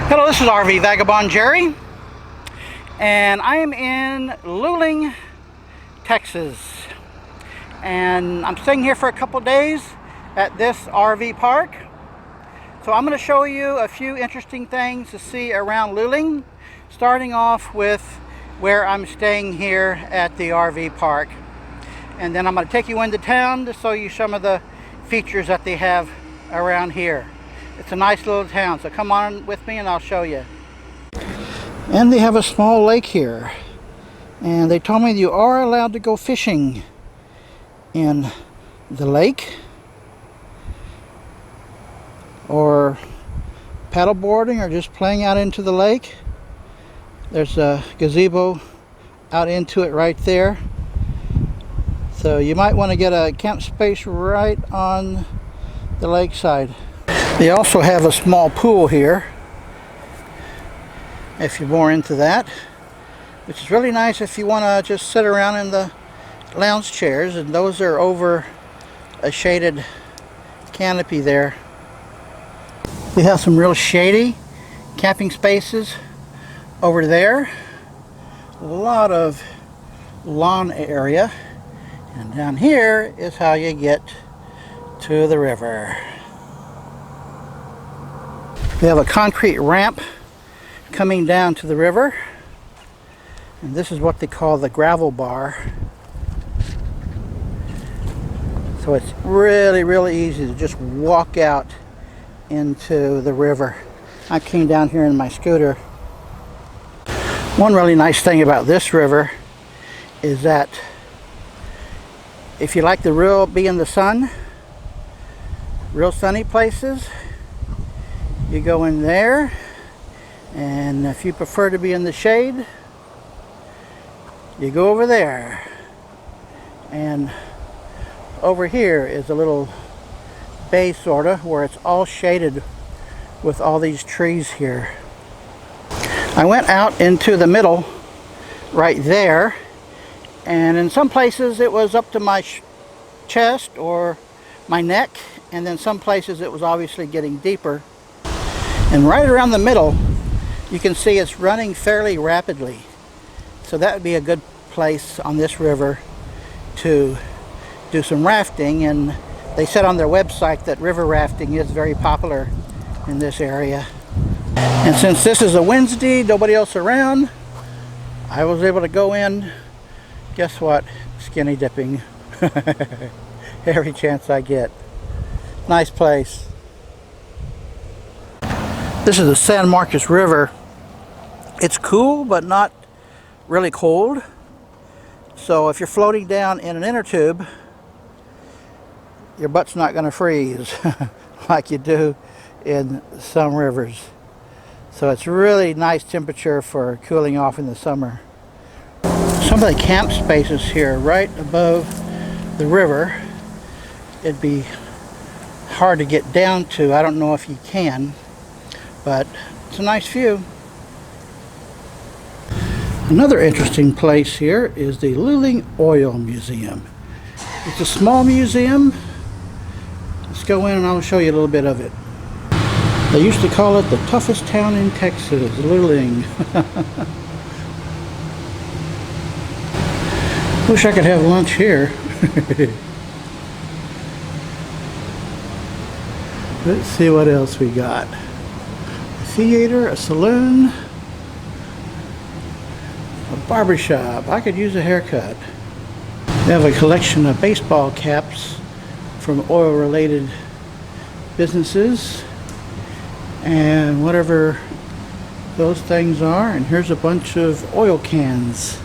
Hello, this is RV Vagabond Jerry, and I am in Luling, Texas, and I'm staying here for a couple days at this RV park. So I'm going to show you a few interesting things to see around Luling, starting off with where I'm staying here at the RV park, and then I'm going to take you into town to show you some of the features that they have around here. It's a nice little town, so come on with me and I'll show you. And they have a small lake here, and they told me you are allowed to go fishing in the lake or paddleboarding or just playing out into the lake. There's a gazebo out into it right there, so you might want to get a camp space right on the lakeside. They also have a small pool here if you're more into that, which is really nice if you want to just sit around in the lounge chairs, and those are over a shaded canopy there. They have some real shady camping spaces over there, a lot of lawn area, and down here is how you get to the river. We have a concrete ramp coming down to the river, and this is what they call the gravel bar. So it's really easy to just walk out into the river. I came down here in my scooter. One really nice thing about this river is that if you like to be in the sun, real sunny places, you go in there, and if you prefer to be in the shade, you go over there. And over here is a little bay sorta where it's all shaded with all these trees here. I went out into the middle right there, and in some places it was up to my chest or my neck, and then some places it was obviously getting deeper. And right around the middle, you can see it's running fairly rapidly. So that would be a good place on this river to do some rafting. And they said on their website that river rafting is very popular in this area. And since this is a Wednesday, nobody else around, I was able to go in, guess what, skinny dipping. Every chance I get. Nice place. This is the San Marcos River. It's cool, but not really cold. So if you're floating down in an inner tube, your butt's not going to freeze like you do in some rivers. So it's really nice temperature for cooling off in the summer. Some of the camp spaces here right above the river, it'd be hard to get down to. I don't know if you can, but it's a nice view. Another interesting place here is the Luling Oil Museum. It's a small museum. Let's go in and I'll show you a little bit of it. They used to call it the toughest town in Texas, Luling. Wish I could have lunch here. Let's see what else we got. A theater, a saloon, a barbershop. I could use a haircut. They have a collection of baseball caps from oil-related businesses and whatever those things are. And here's a bunch of oil cans.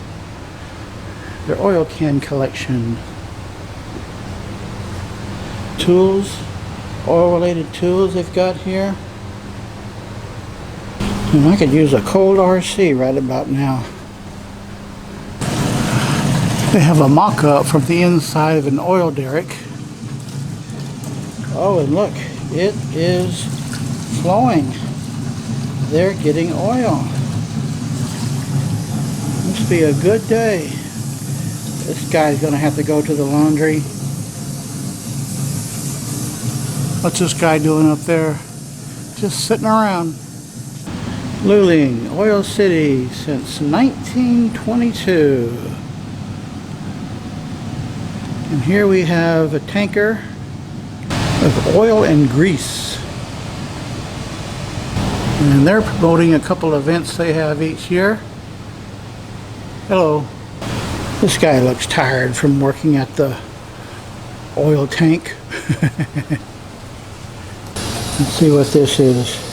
Their oil can collection. Tools, oil-related tools they've got here. And I could use a cold RC right about now. They have a mock-up from the inside of an oil derrick. Oh, and look, it is flowing. They're getting oil. Must be a good day. This guy's gonna have to go to the laundry. What's this guy doing up there? Just sitting around. Luling Oil City since 1922. And here we have a tanker of oil and grease. And they're promoting a couple events they have each year. Hello. This guy looks tired from working at the oil tank. Let's see what this is.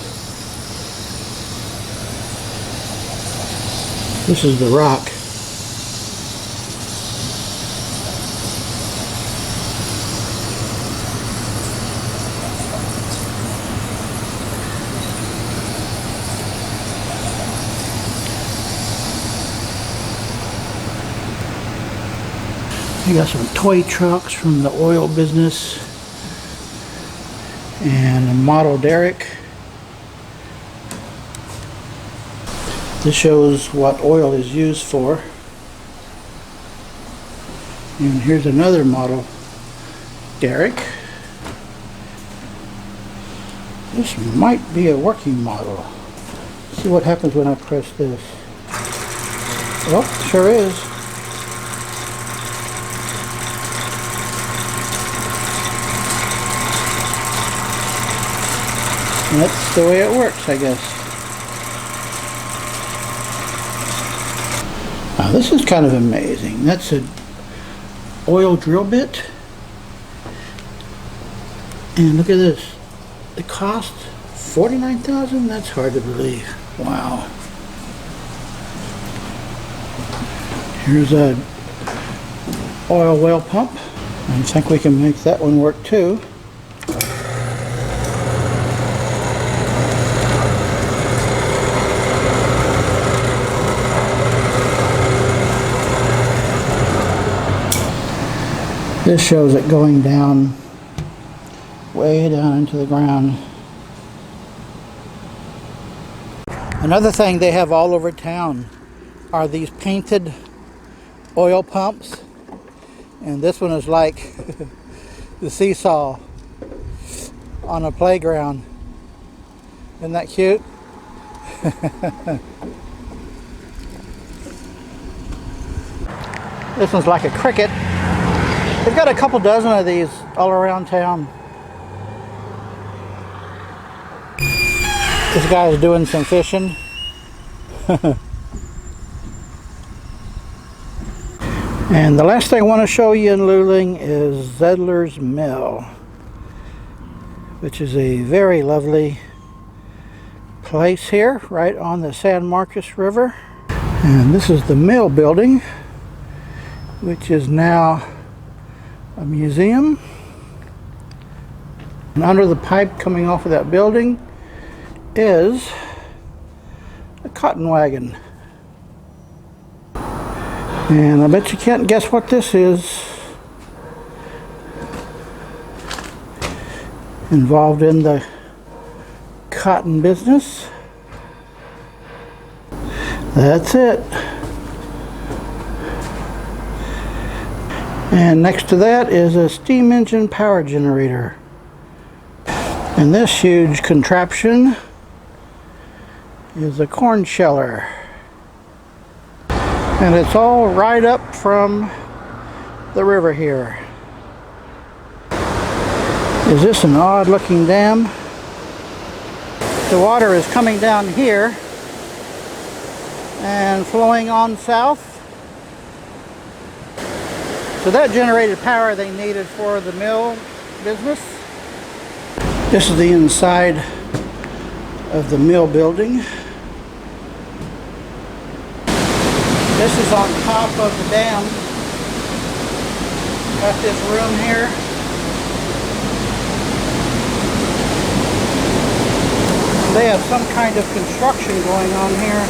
This is the rock. We got some toy trucks from the oil business and a model derrick. This shows what oil is used for. And here's another model derrick. This might be a working model. Let's see what happens when I press this. Oh, sure is. That's the way it works, I guess. Now this is kind of amazing. That's an oil drill bit. And look at this. The cost $49,000? That's hard to believe. Wow. Here's a oil well pump. I think we can make that one work too. This shows it going down, way down into the ground. Another thing they have all over town are these painted oil pumps. And this one is like the seesaw on a playground. Isn't that cute? This one's like a cricket. They've got a couple dozen of these all around town. This guy is doing some fishing. And the last thing I want to show you in Luling is Zedler's Mill, which is a very lovely place here, right on the San Marcos River. And this is the mill building, which is now a museum. And under the pipe coming off of that building is a cotton wagon. And I bet you can't guess what this is. Involved in the cotton business. That's it. And next to that is a steam engine power generator. And this huge contraption is a corn sheller. And it's all right up from the river here. Is this an odd looking dam? The water is coming down here and flowing on south. So that generated power they needed for the mill business. This is the inside of the mill building. This is on top of the dam. Got this room here. They have some kind of construction going on here.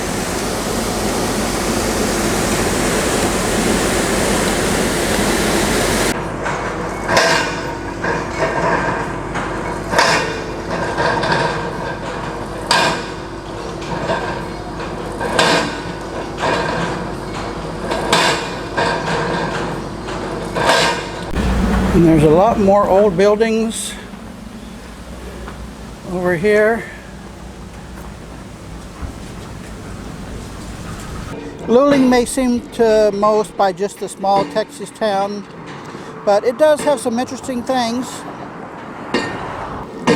And there's a lot more old buildings over here. Luling may seem to most by just a small Texas town, but it does have some interesting things.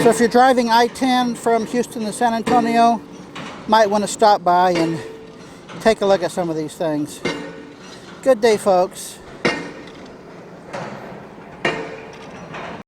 So if you're driving I-10 from Houston to San Antonio, might want to stop by and take a look at some of these things. Good day, folks.